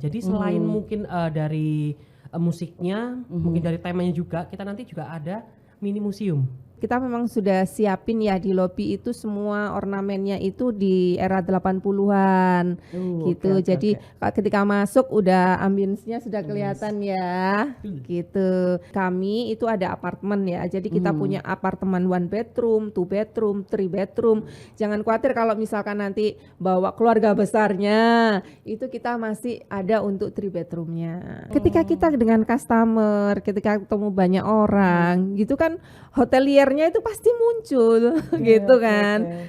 Jadi selain mungkin dari musiknya, mungkin dari temanya juga, kita nanti juga ada mini museum. Kita memang sudah siapin ya di lobi itu semua ornamennya itu di era 80-an gitu. Jadi ketika masuk udah ambience-nya sudah kelihatan ya. Gitu. Kami itu ada apartemen ya. Jadi kita punya apartemen 1 bedroom, 2 bedroom, 3 bedroom. Jangan khawatir kalau misalkan nanti bawa keluarga besarnya, itu kita masih ada untuk 3 bedroomnya. Ketika kita dengan customer, ketika ketemu banyak orang, gitu kan hoteliernya itu pasti muncul gitu kan.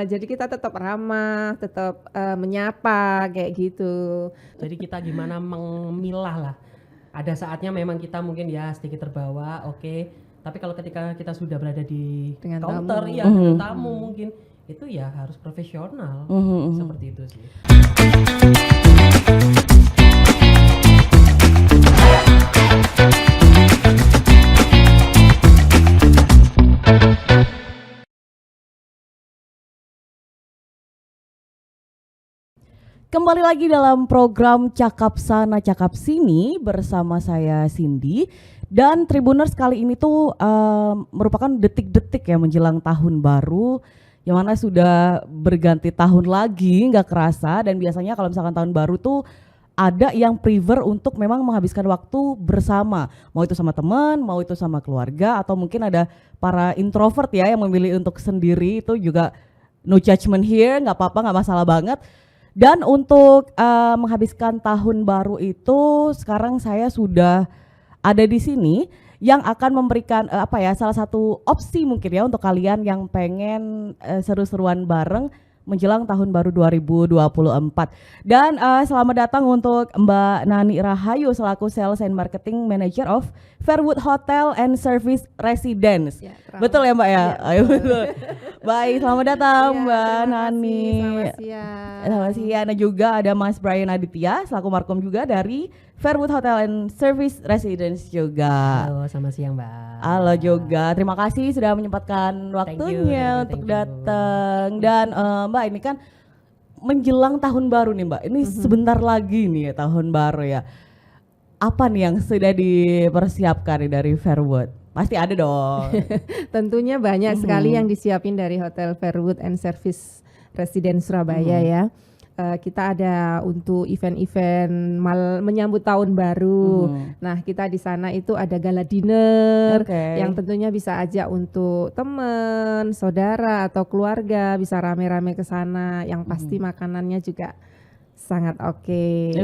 Jadi kita tetap ramah, tetap menyapa kayak gitu. Jadi kita gimana memilah lah. Ada saatnya memang kita mungkin ya sedikit terbawa, oke. Tapi kalau ketika kita sudah berada di Dengan counter, tamu. ya dengan tamu mungkin itu ya harus profesional. Seperti itu sih. Kembali lagi dalam program Cakap Sana Cakap Sini bersama saya Cindy. Dan Tribuners kali ini tuh merupakan detik-detik ya menjelang tahun baru, yang mana sudah berganti tahun lagi nggak kerasa. Dan biasanya kalau misalkan tahun baru tuh ada yang prefer untuk memang menghabiskan waktu bersama, mau itu sama teman, mau itu sama keluarga, atau mungkin ada para introvert ya yang memilih untuk sendiri. Itu juga no judgment here, nggak apa-apa, nggak masalah banget. Dan untuk menghabiskan tahun baru itu sekarang saya sudah ada di sini yang akan memberikan salah satu opsi mungkin ya untuk kalian yang pengen seru-seruan bareng menjelang tahun baru 2024. Dan selamat datang untuk Mbak Nani Rahayu selaku Sales and Marketing Manager of Fairwood Hotel and Service Residence. Ya, betul ya Mbak ya? Ayo, betul. Baik, selamat datang ya, Mbak Nani. Selamat siang. Selamat siang. Dan juga ada Mas Brian Aditya selaku Markom juga dari Fairwood Hotel and Service Residence juga. Halo, selamat siang Mbak. Halo juga, terima kasih sudah menyempatkan waktunya untuk datang. Dan Mbak ini kan menjelang tahun baru nih Mbak, ini sebentar lagi nih ya tahun baru ya. Apa nih yang sudah dipersiapkan nih dari Fairwood? Pasti ada dong. Tentunya banyak sekali yang disiapin dari Hotel Fairwood and Service Residence Surabaya ya. Kita ada untuk event-event menyambut tahun baru. Nah, kita di sana itu ada gala dinner yang tentunya bisa ajak untuk teman, saudara atau keluarga, bisa rame-rame ke sana. Yang pasti makanannya juga sangat oke.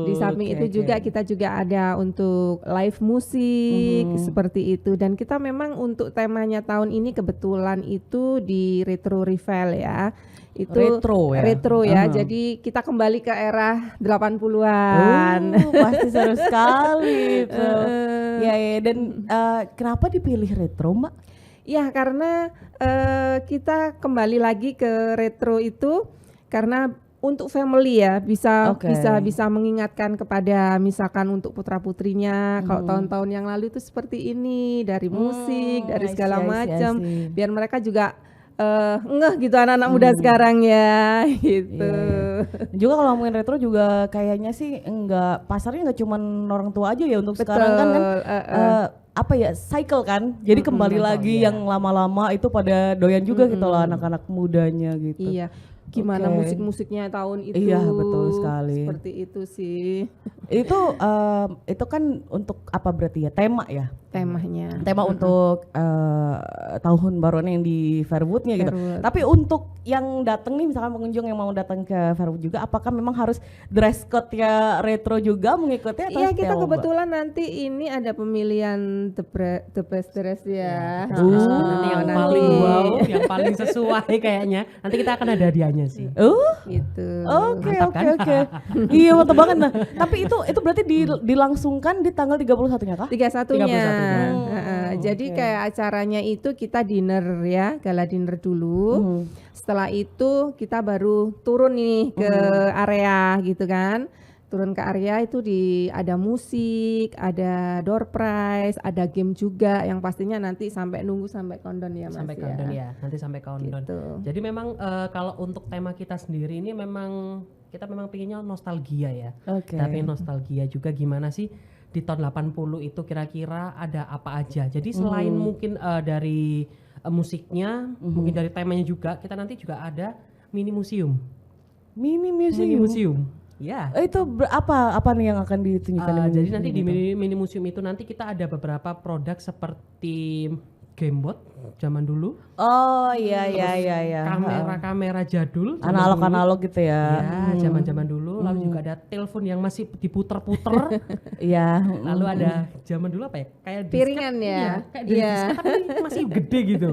Di samping itu juga kita juga ada untuk live musik seperti itu. Dan kita memang untuk temanya tahun ini kebetulan itu di Retro Revel ya. Itu retro ya. Jadi kita kembali ke era 80-an. Pasti seru sekali itu. Ya, dan kenapa dipilih retro, Mbak? Ya, karena kita kembali lagi ke retro itu karena untuk family ya, bisa mengingatkan kepada misalkan untuk putra-putrinya kalau tahun-tahun yang lalu itu seperti ini, dari musik, dari segala macam, biar mereka juga ngeh gitu anak-anak muda sekarang ya gitu. Juga kalau ngomongin retro juga kayaknya sih pasarnya nggak cuma orang tua aja ya untuk sekarang kan cycle kan. Jadi kembali lagi yang lama-lama itu pada doyan juga gitu loh anak-anak mudanya gitu. Iya. Gimana musik-musiknya tahun itu? Iya, betul sekali. Seperti itu sih. Itu kan untuk apa berarti ya? Tema ya? Temanya. Tema untuk tahun baruan yang di Fairwoodnya gitu. Tapi untuk yang datang nih, misalkan pengunjung yang mau datang ke Fairwood juga, apakah memang harus dress code-nya retro juga mengikuti atau iya, kita kebetulan nanti ini ada pemilihan the best dress ya. Nanti yang paling yang paling sesuai kayaknya. Nanti kita akan ada hadiahnya sih. Gitu. Oke. Iya, mantap banget. Nah, tapi itu berarti dilangsungkan di tanggal 31-nya kah? 31-nya. Jadi kayak acaranya itu kita dinner ya, gala dinner dulu. Setelah itu kita baru turun nih ke area gitu kan. Turun ke area itu ada musik, ada door prize, ada game juga yang pastinya nanti nunggu sampai countdown ya Mas. Sampai countdown ya, nanti sampai countdown. Gitu. Jadi memang kalau untuk tema kita sendiri ini memang kita memang pinginnya nostalgia ya. Oke. Tapi nostalgia juga gimana sih di tahun 80 itu kira-kira ada apa aja. Jadi selain mungkin dari musiknya, mungkin dari temanya juga, kita nanti juga ada mini museum. Mini Mini museum. museum. Ya. Itu apa nih yang akan ditunjukkan? Jadi nanti di mini museum itu nanti kita ada beberapa produk seperti gamebot zaman dulu, Oh iya. kamera jadul, zaman dulu. Analog gitu ya. Ya, zaman-zaman dulu. Lalu juga ada telepon yang masih diputer-puter. Iya. Lalu ada zaman dulu apa ya? Kayak disket, Piringan ya? Iya, kayak dari Iya. disket tapi masih gede gitu.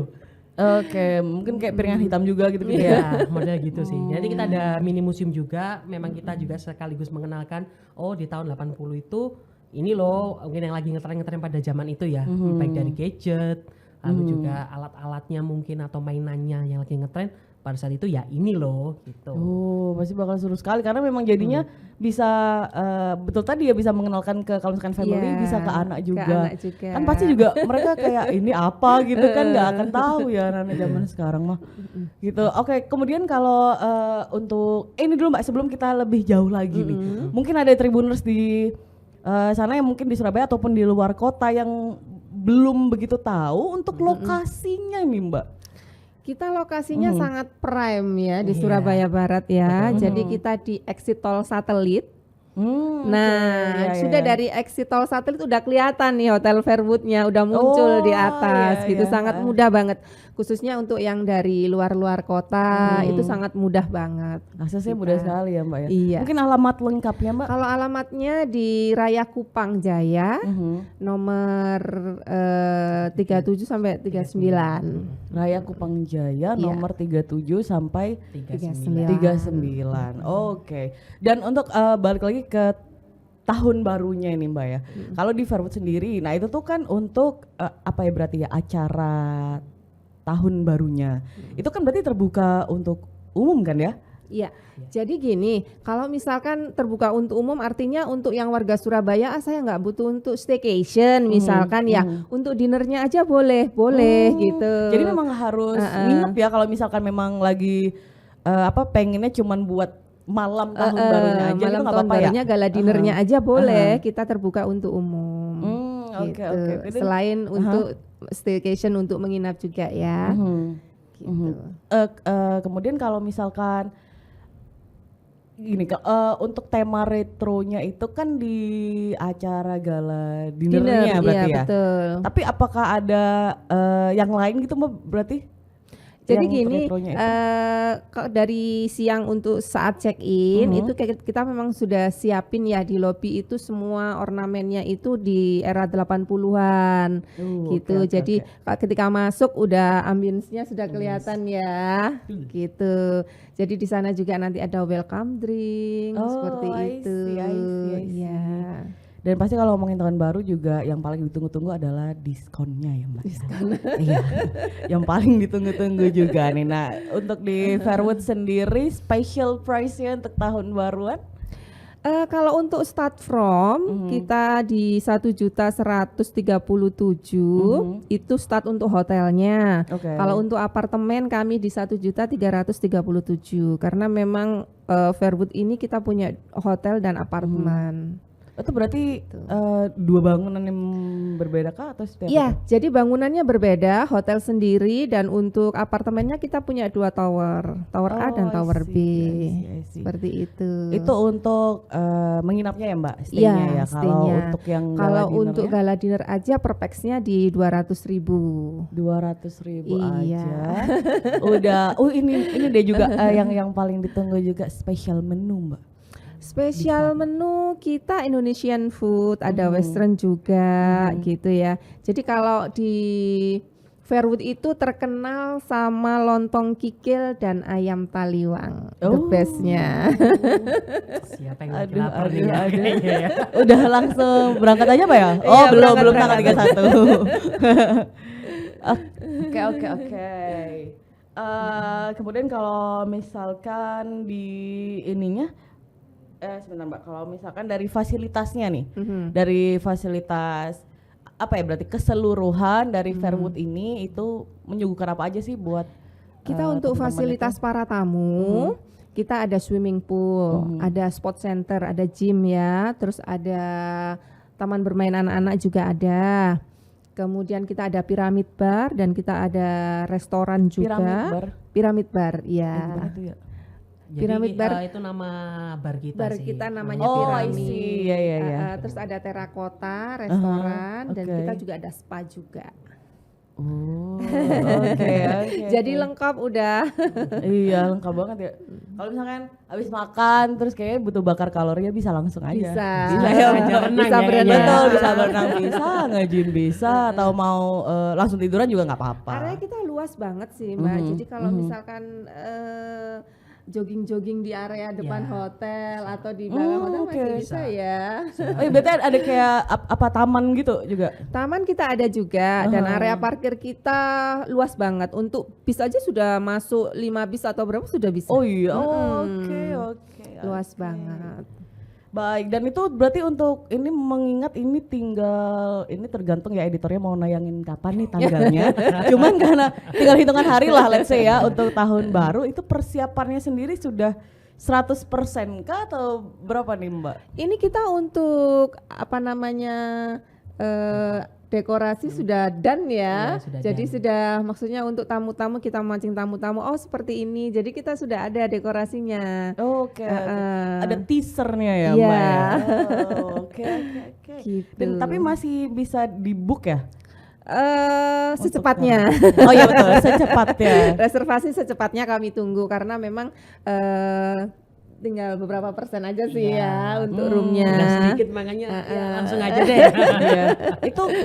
Oke, mungkin kayak piringan hitam juga gitu ya. Iya, model gitu sih. Jadi kita ada mini museum juga. Memang kita juga sekaligus mengenalkan, oh di tahun 80 itu ini loh mungkin yang lagi ngetren-ngetren pada zaman itu ya. Baik dari gadget, lalu juga alat-alatnya mungkin atau mainannya yang lagi ngetren pada saat itu ya ini loh gitu. Oh, pasti bakal seru sekali karena memang jadinya bisa betul tadi ya bisa mengenalkan ke kalau misalkan family Iya, bisa ke anak ke juga. anak juga. Kan pasti juga mereka kayak ini apa gitu kan nggak akan tahu ya anak zaman sekarang mah. Gitu. Oke, kemudian kalau untuk ini dulu Mbak sebelum kita lebih jauh lagi nih. Mungkin ada Tribuners di sana yang mungkin di Surabaya ataupun di luar kota yang belum begitu tahu untuk lokasinya nih Mbak. Kita lokasinya sangat prime ya di Iya. Surabaya Barat ya. Betul. Jadi kita di exit tol Satelit. oke. Nah, Iya, sudah iya. dari exit tol Satelit udah kelihatan nih Hotel Fairwood-nya udah muncul di atas iya, gitu. iya. Sangat mudah banget. Khususnya untuk yang dari luar-luar kota itu sangat mudah banget. Aksesnya Kita. mudah sekali ya Mbak ya. Iya. Mungkin alamat lengkapnya Mbak. Kalau alamatnya di Raya Kupang Jaya nomor 37 sampai 39. Raya Kupang Jaya Iya. nomor 37 sampai 39. 39. Oke. Dan untuk balik lagi ke tahun barunya ini Mbak ya. Kalau di Fairwood sendiri, nah itu tuh kan untuk apa ya berarti ya acara tahun barunya. Itu kan berarti terbuka untuk umum kan ya? Iya. Jadi gini, kalau misalkan terbuka untuk umum artinya untuk yang warga Surabaya saya nggak butuh untuk staycation misalkan ya untuk dinernya aja boleh gitu. Jadi memang harus nginep ya kalau misalkan memang lagi pengennya cuman buat malam tahun barunya aja gitu malam nggak tahun apa-apa ya? barunya gala dinernya aja boleh, kita terbuka untuk umum. Oke, Gitu. oke. Jadi- Selain untuk staycation untuk menginap juga ya. Gitu. Kemudian kalau misalkan gini untuk tema retronya itu kan di acara gala dinernya berarti iya, ya. betul. Tapi apakah ada yang lain gitu Mbak berarti? Jadi Yang gini, retronya itu? dari siang untuk saat check in itu kita memang sudah siapin ya di lobi itu semua ornamennya itu di era 80-an gitu. oke, Jadi ketika masuk udah ambience-nya sudah kelihatan ya, gitu. Jadi di sana juga nanti ada welcome drink seperti I itu. see, I see. Iya. Dan pasti kalau ngomongin tahun baru juga yang paling ditunggu-tunggu adalah diskonnya ya Mbak. Iya, yang paling ditunggu-tunggu juga nih. Nah untuk di Fairwood sendiri special price-nya untuk tahun baruan? Kalau untuk start from kita di 1.137.000 itu start untuk hotelnya. Oke. Kalau untuk apartemen kami di 1.337.000 karena memang Fairwood ini kita punya hotel dan apartemen. Itu berarti dua bangunan yang berbeda kah atau seperti Iya, apa? jadi bangunannya berbeda, hotel sendiri dan untuk apartemennya kita punya 2 tower, tower A dan I tower B. see, I see. Seperti itu. Itu untuk menginapnya ya Mbak, Iya, stay-nya ya. Kalau stay-nya. untuk yang Kalau gala untuk dinnernya, gala dinner aja per pax-nya di 200.000. 200.000 Iya. aja. Udah, ini deh juga yang paling ditunggu juga special menu Mbak. Spesial menu kita Indonesian food, ada Western juga gitu ya. Jadi kalau di Fairwood itu terkenal sama lontong kikil dan ayam taliwang, the bestnya. Siapa yang lagi lapar nih ya? aduh. Kayaknya ya. Udah langsung berangkat aja Pak ya? Iya, Oh belum berangkat. tanggal 31. Oke. Kemudian kalau misalkan di ininya, sebentar Mbak, kalau misalkan dari fasilitasnya nih, dari fasilitas apa ya berarti keseluruhan dari Fairwood ini itu menyuguhkan apa aja sih buat Kita untuk teman-teman fasilitas itu? para tamu, kita ada swimming pool, ada sport center, ada gym ya, terus ada taman bermain anak-anak juga ada. Kemudian kita ada piramid bar dan kita ada restoran juga. Piramid bar, ya. Jadi Piramid bar itu nama bar kita bar sih. kita namanya Oh, I piramid. see. Ya. Terus ada terakota, restoran, dan oke. kita juga ada spa juga. Oh, oke. Jadi lengkap udah. Iya, lengkap banget ya. Kalau misalkan habis makan terus kayaknya butuh bakar kalori ya bisa langsung aja. Bisa. Bisa ya. Renang Bisa ya, berenang. Betul, bisa berenang bisa, nge-gym bisa, atau mau langsung tiduran juga nggak apa-apa. Area kita luas banget sih Mbak. Jadi kalau misalkan jogging-jogging di area depan Ya. hotel atau di belakang hotel masih oke. bisa ya. Oh iya, berarti ada kayak apa taman gitu juga? Taman kita ada juga dan area parkir kita luas banget. Untuk bis aja sudah masuk 5 bis atau berapa sudah bisa. Oh iya, oke. Luas banget. Baik, dan itu berarti untuk ini mengingat ini ini tergantung ya editornya mau nayangin kapan nih tanggalnya. Cuman karena tinggal hitungan hari lah let's say ya untuk tahun baru itu persiapannya sendiri sudah 100% kah atau berapa nih Mbak? Ini kita untuk apa namanya dekorasi sudah done ya. Iya, sudah Jadi done. sudah maksudnya untuk tamu-tamu kita mancing tamu-tamu oh seperti ini. Jadi kita sudah ada dekorasinya. Oke. Ada teasernya ya Iya. Mbak ya. Oke. Gitu. Dan tapi masih bisa di-book ya? Secepatnya. Oh iya betul, secepatnya. Reservasi secepatnya kami tunggu karena memang tinggal beberapa persen aja sih Iya. ya untuk roomnya. Udah sedikit makanya ya langsung aja deh. Iya.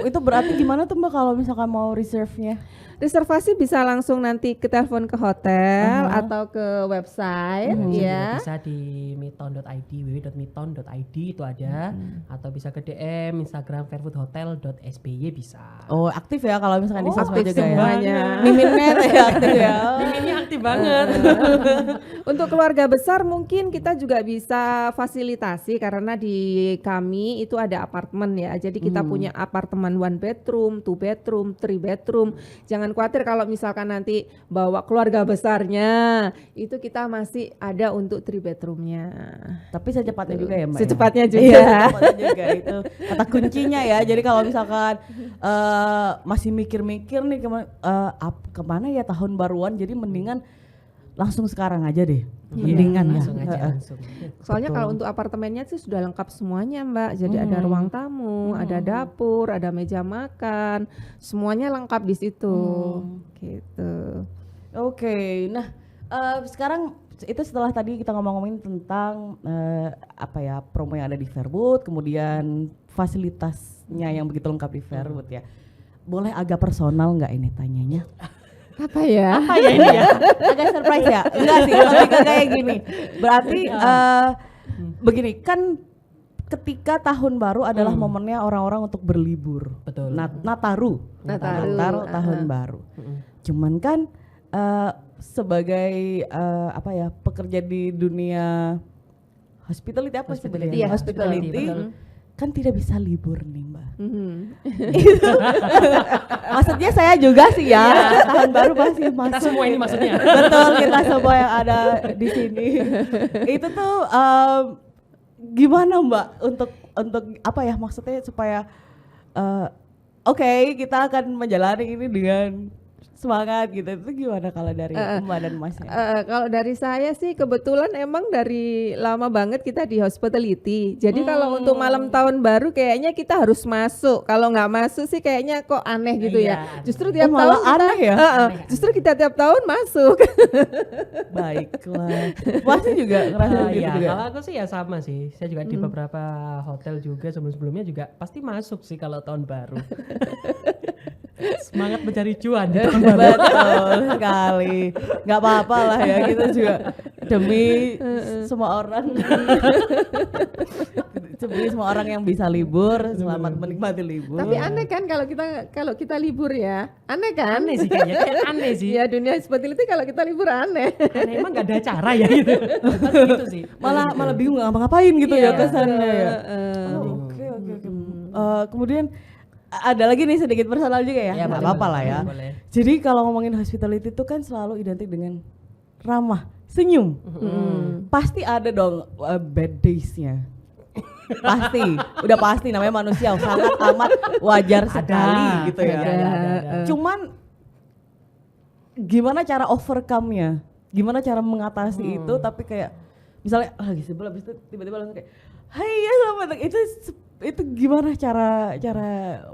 Itu berarti gimana tuh Mbak kalau misalkan mau reserve-nya? Reservasi bisa langsung nanti ke telepon ke hotel atau ke website ya. Bisa di midtown.id, www.midtown.id itu ada, atau bisa ke DM Instagram fairfoodhotel.sby bisa. Oh aktif ya kalau misalkan di sosmed aktif juga ya? semuanya. Miminnya ya aktif ya? Ini aktif banget. Untuk keluarga besar mungkin kita juga bisa fasilitasi karena di kami itu ada apartemen ya. Jadi kita punya apartemen 1 bedroom, 2 bedroom, 3 bedroom. Jangan khawatir kalau misalkan nanti bawa keluarga besarnya, itu kita masih ada untuk 3 bedroomnya. Tapi secepatnya juga ya Mbak? Secepatnya ya? juga. Iya, secepatnya juga itu kata kuncinya ya. Jadi kalau misalkan masih mikir-mikir nih kemana ya tahun baruan, jadi mendingan langsung sekarang aja deh. Mendingan ya. Langsung aja langsung. Soalnya kalau untuk apartemennya sih sudah lengkap semuanya Mbak. Jadi ada ruang tamu, ada dapur, ada meja makan, semuanya lengkap di situ. Gitu. Oke, nah sekarang itu setelah tadi kita ngomongin tentang promo yang ada di Fairwood, kemudian fasilitasnya yang begitu lengkap di Fairwood ya. Boleh agak personal nggak ini tanyanya? Apa ya? Apa ya ini ya? Agak surprise ya? Enggak sih, lebih ke kayak gini. Berarti begini kan ketika tahun baru adalah momennya orang-orang untuk berlibur. Betul. Nataru Nataru. tahun baru. Cuman kan sebagai pekerja di dunia hospitality Hospitality, Iya, hospitality betul. kan tidak bisa libur nih Mbak. Mhm. Maksudnya saya juga sih ya, tahun baru masih masuk. Kita semua ini maksudnya. Betul, kita semua yang ada di sini. Itu tuh gimana Mbak untuk apa ya maksudnya supaya oke, kita akan menjalani ini dengan semangat gitu. Itu gimana kalau dari Mbak dan Masnya? Kalau dari saya sih kebetulan emang dari lama banget kita di hospitality. Jadi kalau untuk malam tahun baru kayaknya kita harus masuk. Kalau nggak masuk sih kayaknya kok aneh gitu ya. Iya. Justru tiap malah tahun kita, aneh ya? justru kita tiap tahun masuk. Baiklah. Masnya juga ngerasa begitu Iya, juga? kalau aku sih ya sama sih. Saya juga di beberapa hotel juga sebelum-sebelumnya juga pasti masuk sih kalau tahun baru. Semangat mencari cuan di tahun baru. Betul sekali. Nggak apa-apa lah ya, kita juga demi semua orang. Demi semua orang yang bisa libur, selamat menikmati libur. Tapi aneh kan kalau kita libur ya. Aneh kan? Aneh sih kayaknya, kayak aneh sih. Ya dunia hospitality kalau kita libur aneh. Aneh, emang gak ada acara ya gitu. Pasti gitu sih. malah bingung nggak ngapa-ngapain gitu ya Iya. kesannya ya. Oke. Kemudian ada lagi nih sedikit personal juga ya, nggak boleh, apa-apa lah ya. boleh. Jadi kalau ngomongin hospitality itu kan selalu identik dengan ramah, senyum. Pasti ada dong bad days-nya. Pasti, udah pasti namanya manusia sangat amat wajar sekali gitu ya. Ada. Cuman gimana cara overcome-nya? Gimana cara mengatasi itu tapi kayak misalnya lagi sebel habis itu tiba-tiba langsung kayak hai ya selamat datang. Itu gimana cara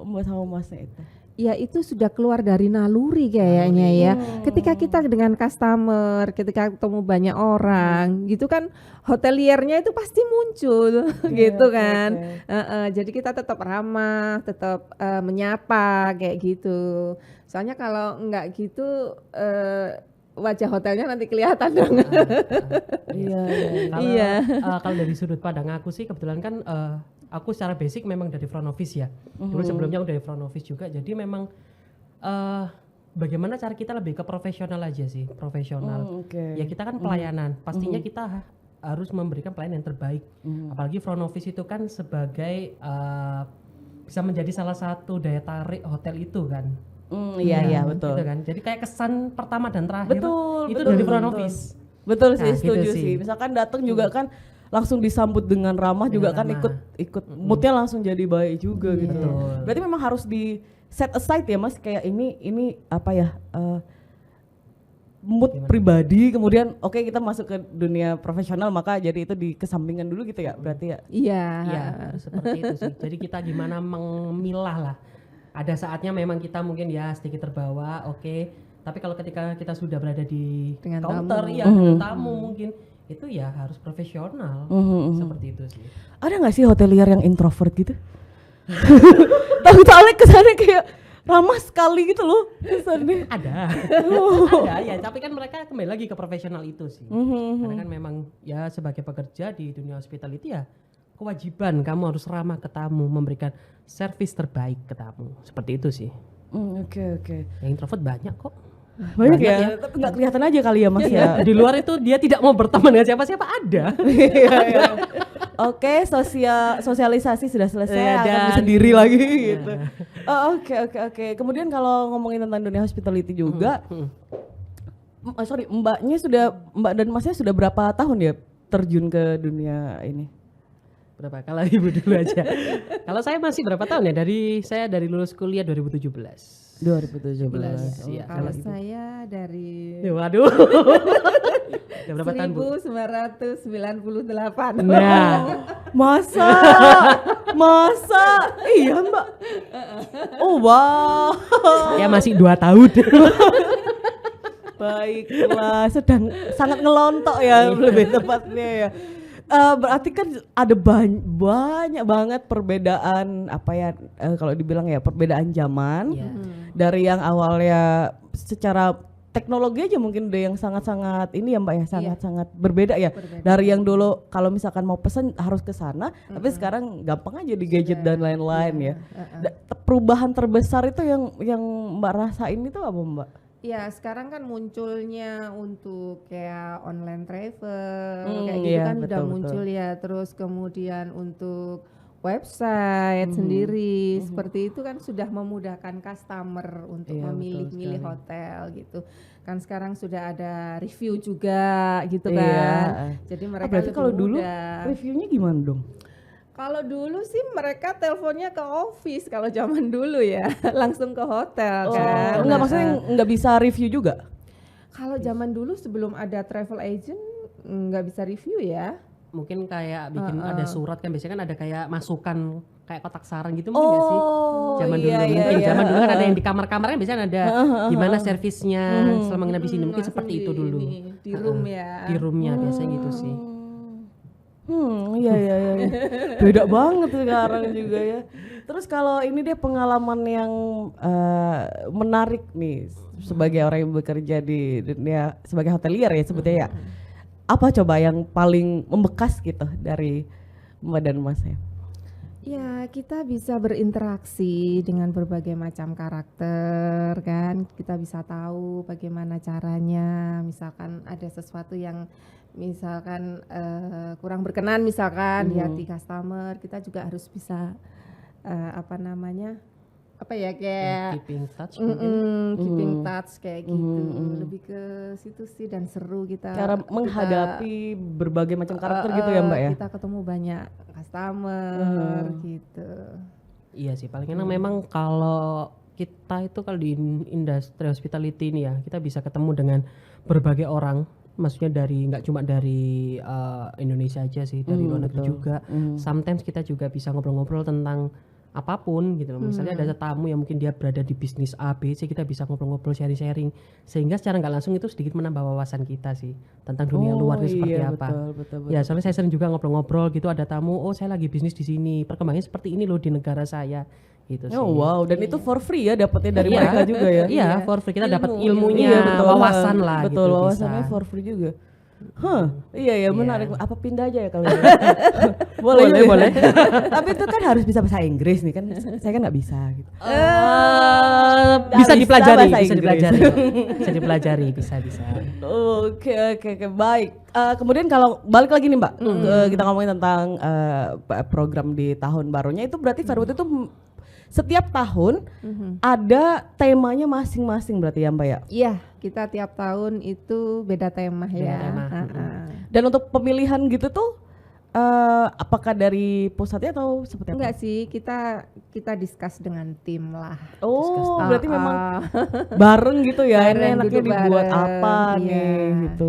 Mbak sama Masnya itu? Ya itu sudah keluar dari naluri kayaknya ya. Ketika kita dengan customer, ketika ketemu banyak orang, gitu kan hoteliernya itu pasti muncul, gitu kan. Jadi kita tetap ramah, tetap menyapa kayak gitu. Soalnya kalau enggak gitu wajah hotelnya nanti kelihatan dong. Iya. Kalau dari sudut pandang aku sih kebetulan kan aku secara basic memang dari front office ya. Dulu sebelumnya udah dari front office juga. Jadi memang bagaimana cara kita lebih ke profesional aja sih, profesional. Ya kita kan pelayanan, pastinya kita harus memberikan pelayanan yang terbaik. Apalagi front office itu kan sebagai bisa menjadi salah satu daya tarik hotel itu kan. Iya betul. Gitu kan. Jadi kayak kesan pertama dan terakhir Betul, itu betul, dari front betul. office. Betul sih, Nah, gitu setuju sih. sih. Misalkan datang juga kan langsung disambut dengan ramah juga kan ramah. ikut moodnya langsung jadi baik juga gitu. Betul. Berarti memang harus di set aside ya Mas, kayak ini apa ya mood pribadi, kemudian oke, kita masuk ke dunia profesional maka jadi itu dikesampingkan dulu gitu ya berarti ya. Iya. Iya, seperti itu sih. Jadi kita gimana memilah lah. Ada saatnya memang kita mungkin ya sedikit terbawa, oke. Tapi kalau ketika kita sudah berada di Dengan counter, tamu. iya dengan tamu mungkin itu ya harus profesional. Seperti itu sih. Ada nggak sih hotelier yang introvert gitu? Tahu soalnya kesannya kayak ramah sekali gitu loh kesannya. Ada, ada ya. Tapi kan mereka kembali lagi ke profesional itu sih. Karena kan memang ya sebagai pekerja di dunia hospitality ya kewajiban kamu harus ramah ke tamu, memberikan servis terbaik ke tamu. Seperti itu sih. Oke. Yang introvert banyak kok. Banyak ya, tapi nggak kelihatan aja kali ya Mas ya. Di luar itu dia tidak mau berteman dengan siapa-siapa ada. Iya. Oke, sosialisasi sudah selesai, akan sendiri lagi gitu. Oh, oke. Kemudian kalau ngomongin tentang dunia hospitality juga, Mbak dan Masnya sudah berapa tahun ya terjun ke dunia ini? Berapa? Kalau ibu dulu aja. Kalau saya masih berapa tahun ya? Saya dari lulus kuliah 2017. 2017. Iya. Kalau saya dari Waduh. Udah berapa tahun, Bu? 1998. Nah, Masa? Iya Mbak. Oh wow. saya masih 2 tahun. Baiklah, sedang sangat ngelontok ya lebih tepatnya ya. Berarti kan ada banyak banget perbedaan apa ya kalau dibilang ya perbedaan zaman dari yang awalnya secara teknologi aja mungkin udah yang sangat-sangat ini ya Mbak ya sangat-sangat berbeda ya dari yang dulu kalau misalkan mau pesen harus ke sana tapi sekarang gampang aja di gadget dan lain-lain ya. Perubahan terbesar itu yang Mbak rasain itu apa Mbak? Ya sekarang kan munculnya untuk kayak online travel kayak gitu iya, kan udah betul. muncul ya, terus kemudian untuk website sendiri seperti itu kan sudah memudahkan customer untuk Iya, memilih-milih betul hotel gitu kan. Sekarang sudah ada review juga gitu Iya. kan, jadi mereka Berarti lebih kalau dulu mudah. reviewnya gimana dong? Kalau dulu sih mereka teleponnya ke office kalau zaman dulu ya, langsung ke hotel kan. Enggak, maksudnya nggak bisa review juga? Kalau zaman dulu sebelum ada travel agent nggak bisa review ya. Mungkin kayak bikin ada surat kan biasanya kan ada kayak masukan kayak kotak saran gitu mungkin nggak sih? Zaman dulu mungkin zaman dulu kan ada yang di kamar-kamar kan biasanya ada gimana servisnya selama nginep di sini mungkin Langsung seperti itu dulu. di room ya. Di roomnya biasanya gitu sih. Iya. Beda banget sekarang juga ya. Terus kalau ini deh pengalaman yang menarik nih sebagai orang yang bekerja di dunia sebagai hotelier ya sebetulnya ya. Apa coba yang paling membekas gitu dari Mbak dan Mas ya? Ya, kita bisa berinteraksi dengan berbagai macam karakter kan. Kita bisa tahu bagaimana caranya. Misalkan ada sesuatu yang misalkan kurang berkenan misalkan di hati customer, kita juga harus bisa apa ya kayak keeping touch mungkin. keeping touch kayak gitu. Lebih ke situ sih dan seru kita. Cara menghadapi berbagai macam karakter gitu ya Mbak ya. Kita ketemu banyak customer gitu. Iya sih, paling enak memang kalau kita itu kalau di industri hospitality ini ya, kita bisa ketemu dengan berbagai orang. Maksudnya dari nggak cuma dari Indonesia aja sih, dari luar negeri juga. Sometimes kita juga bisa ngobrol-ngobrol tentang apapun gitu loh. Misalnya ada tamu yang mungkin dia berada di bisnis A, B, C, kita bisa ngobrol-ngobrol, sharing-sharing. Sehingga secara nggak langsung itu sedikit menambah wawasan kita sih tentang dunia luar itu seperti apa. Betul. Ya, soalnya saya sering juga ngobrol-ngobrol gitu, ada tamu, oh saya lagi bisnis di sini, perkembangannya seperti ini loh di negara saya. Gitu sih. Oh wow, dan itu for free ya dapatnya dari Iya. mereka juga ya. Iya, for free kita dapat Ilmu. ilmunya, Iya, betul. wawasan lah Betul, gitu wawasannya bisa. for free juga. Iya menarik. Apa pindah aja ya kalau gitu? Boleh, juga. boleh. Tapi itu kan harus bisa bahasa Inggris nih kan. Saya kan nggak bisa gitu. Bisa bisa dipelajari, bahasa bisa Inggris. dipelajari. Bisa dipelajari, bisa. Oke, baik. Kemudian kalau balik lagi nih Mbak, kita ngomongin tentang program di tahun barunya itu berarti Fairwood itu setiap tahun ada temanya masing-masing berarti ya Mbak ya? Iya, kita tiap tahun itu beda tema ya. tema. Dan untuk pemilihan gitu tuh apakah dari pusatnya atau seperti apa? Enggak sih, kita discuss dengan tim lah. Oh, Ah, berarti memang ah. bareng gitu ya. Ini Bareng, enaknya duduk dibuat bareng, apa nih iya. gitu.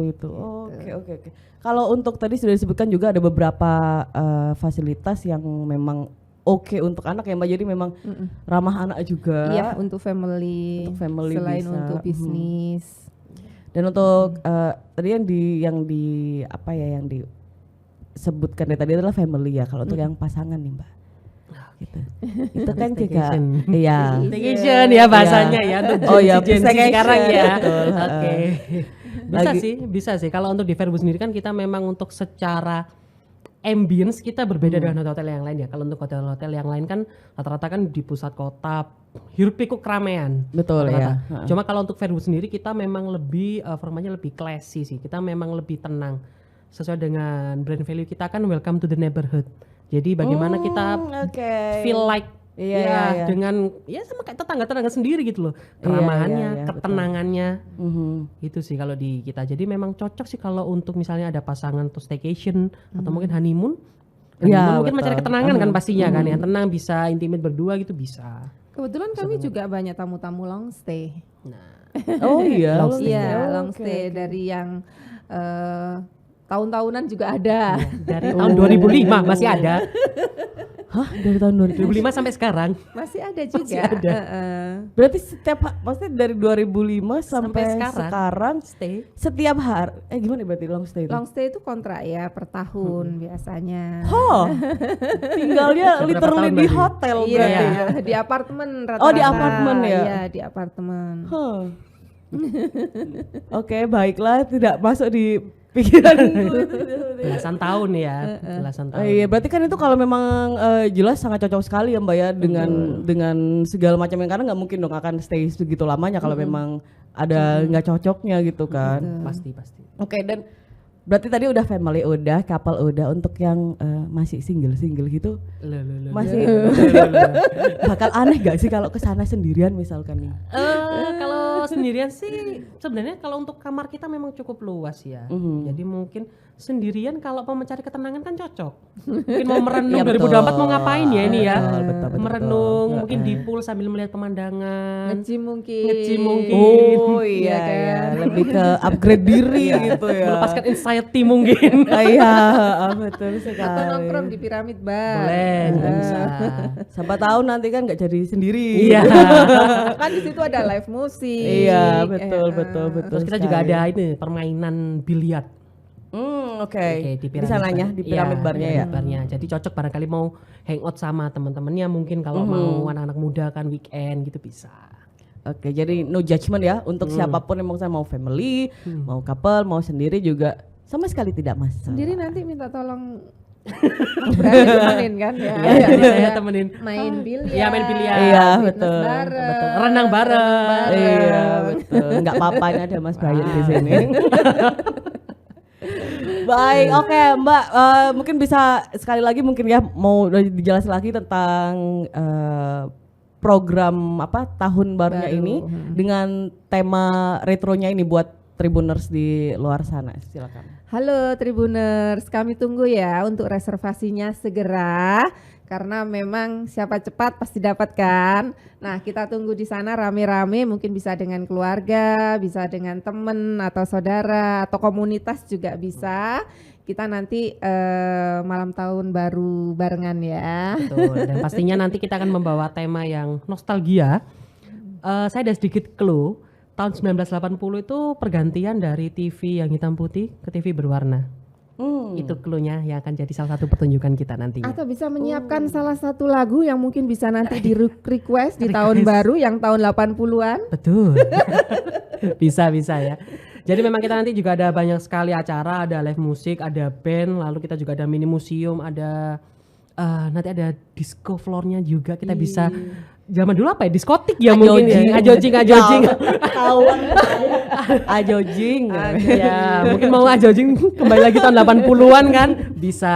Oke. Kalau untuk tadi sudah disebutkan juga ada beberapa fasilitas yang memang oke untuk anak ya Mbak. Jadi memang ramah anak juga. Iya, untuk family, selain bisa. untuk bisnis. Dan untuk tadi yang disebutkan dari tadi adalah family ya. Kalau untuk yang pasangan nih Mbak. Gitu. Itu kan juga Staycation. iya. Staycation ya bahasanya ya untuk Oh ya, Gen Z staycation, sekarang ya. betul. Oke. Lagi- Bisa sih. Kalau untuk di Fairwood sendiri kan kita memang untuk secara ambience kita berbeda dengan hotel-hotel yang lain ya. Kalau untuk hotel-hotel yang lain kan rata-rata kan di pusat kota, hiruk pikuk keramaian. Betul ya. Rata-rata. Cuma kalau untuk Fairwood sendiri kita memang lebih formatnya lebih classy sih. Kita memang lebih tenang. Sesuai dengan brand value kita kan welcome to the neighborhood. Jadi bagaimana kita feel like Iya. dengan ya sama kayak tetangga-tetangga sendiri gitu loh. Keramahannya, iya, ketenangannya. Mhm. Itu sih kalau di kita. Jadi memang cocok sih kalau untuk misalnya ada pasangan atau staycation atau mungkin honeymoon. Iya, Mungkin mencari betul. ketenangan kan pastinya kan ya. Tenang bisa intimate berdua gitu bisa. Kebetulan kami juga banyak tamu-tamu long stay. Nah, Oh iya. Long stay. Iya, Oh, long oke, stay oke. dari yang tahun-tahunan juga ada. dari tahun 2005 masih ada. Hah, dari tahun 2000. 2005 sampai sekarang. Masih ada juga. Masih ada. Berarti maksudnya dari 2005 sampai Sampai sekarang Stay. setiap hari gimana berarti long stay itu? Long stay itu kontrak ya per tahun biasanya. Oh, tinggalnya Berapa literally tahun di berarti? hotel Iya, berarti. di apartemen rata-rata. Oh, di apartemen ya? Iya, di apartemen. Huh. Oke, baiklah, tidak masuk di pikiran. Belasan tahun ya. Belasan tahun. Iya, berarti kan itu kalau memang jelas sangat cocok sekali ya Mbak ya dengan segala macam yang karena nggak mungkin dong akan stay segitu lamanya kalau memang ada nggak cocoknya gitu kan. Pasti. Oke, dan berarti tadi udah family udah, couple udah, untuk yang masih single gitu Loh. masih bakal aneh gak sih kalau kesana sendirian misalkan nih? Kalau sendirian sih sebenarnya kalau untuk kamar kita memang cukup luas ya. Jadi mungkin sendirian kalau mau mencari ketenangan kan cocok. Mungkin mau merenung Iya, 2024 mau ngapain ya ini ya? Betul. Merenung, mungkin di pool sambil melihat pemandangan. Ngecim mungkin. Ngecim mungkin. Oh Iya iya, kan? iya, lebih ke upgrade diri gitu ya. Melepaskan anxiety mungkin. Iya, betul Atau sekali. nongkrong di piramid bar. Boleh juga bisa. Siapa tahu nanti kan nggak jadi sendiri. Iya. Kan di situ ada live musik. Iya, betul. Terus kita juga ada ini permainan biliar. Oke. Di Di sananya, di piramid barnya ya. piramid barnya. Jadi cocok barangkali mau hangout sama teman-temannya mungkin kalau mau anak-anak muda kan weekend gitu bisa. Oke, jadi no judgment ya untuk siapapun yang mau family, mau couple, mau sendiri juga sama sekali tidak masalah. Sendiri nanti minta tolong berani temenin kan ya. Iya, nanti saya temenin. Main biliar. Iya, main biliar. Iya, fitness betul. bareng, Betul. Renang bareng. Iya, betul. Enggak apa-apa, ini ada Mas Brian di sini. Baik, oke Mbak, mungkin bisa sekali lagi mungkin ya mau dijelasin lagi tentang program tahun barunya Baru. ini dengan tema retronya ini buat Tribuners di luar sana. Silakan. Halo Tribuners, kami tunggu ya untuk reservasinya segera karena memang siapa cepat pasti dapat kan. Nah, kita tunggu di sana rame-rame, mungkin bisa dengan keluarga, bisa dengan teman atau saudara atau komunitas juga bisa. Kita nanti malam tahun baru barengan ya. Betul. Dan pastinya nanti kita akan membawa tema yang nostalgia. Saya ada sedikit clue. Tahun 1980 itu pergantian dari TV yang hitam putih ke TV berwarna. Itu clue-nya yang akan jadi salah satu pertunjukan kita nantinya. Atau bisa menyiapkan salah satu lagu yang mungkin bisa nanti di request di tahun baru yang tahun 80-an. Betul. bisa ya. Jadi memang kita nanti juga ada banyak sekali acara, ada live musik, ada band, lalu kita juga ada mini museum, ada nanti ada disco floor-nya juga. Kita bisa zaman dulu apa ya, diskotik ya mungkin ya. Ajojing. Ajojing. Ya, mungkin mau ajojing kembali lagi tahun 80-an kan? Bisa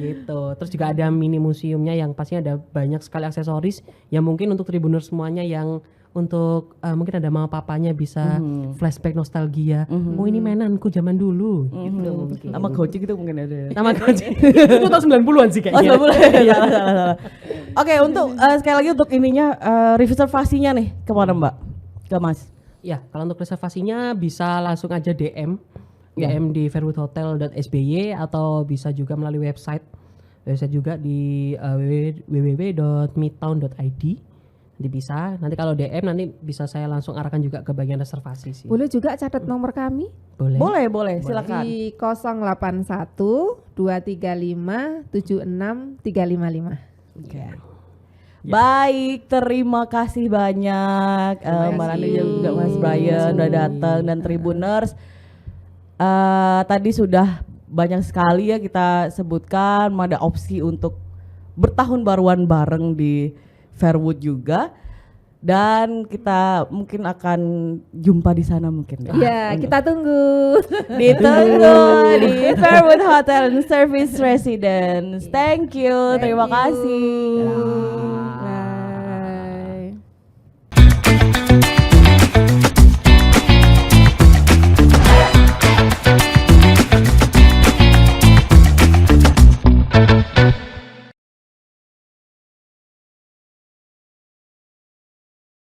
gitu. Terus juga ada mini museumnya yang pastinya ada banyak sekali aksesoris yang mungkin untuk Tribuners semuanya yang untuk mungkin ada mama papanya bisa flashback nostalgia. Oh ini mainanku zaman dulu gitu mungkin. Sama Gojek itu mungkin ada. Sama Gojek. Itu tahun 90-an sih kayaknya. 90-an. Salah. Oke, untuk sekali lagi untuk ininya reservasinya nih kemana Mbak? Ke Mas. Ya, kalau untuk reservasinya bisa langsung aja DM di fairwoodhotel.sby atau bisa juga melalui website juga di www.midtown.id. Nanti bisa, nanti kalau DM nanti bisa saya langsung arahkan juga ke bagian reservasi sih. Boleh juga catat nomor kami? Boleh, silakan. Di 081 235 76 355. Oke. Baik, terima kasih banyak Mbak Rani dan juga Mas Brian udah datang dan Tribuners. Tadi sudah banyak sekali ya kita sebutkan ada opsi untuk bertahun baruan bareng di Fairwood juga. Dan kita mungkin akan jumpa di sana mungkin ya. Ya, kita tunggu. Ditunggu di Fairwood Hotel and Service Residence. Thank you. Terima kasih.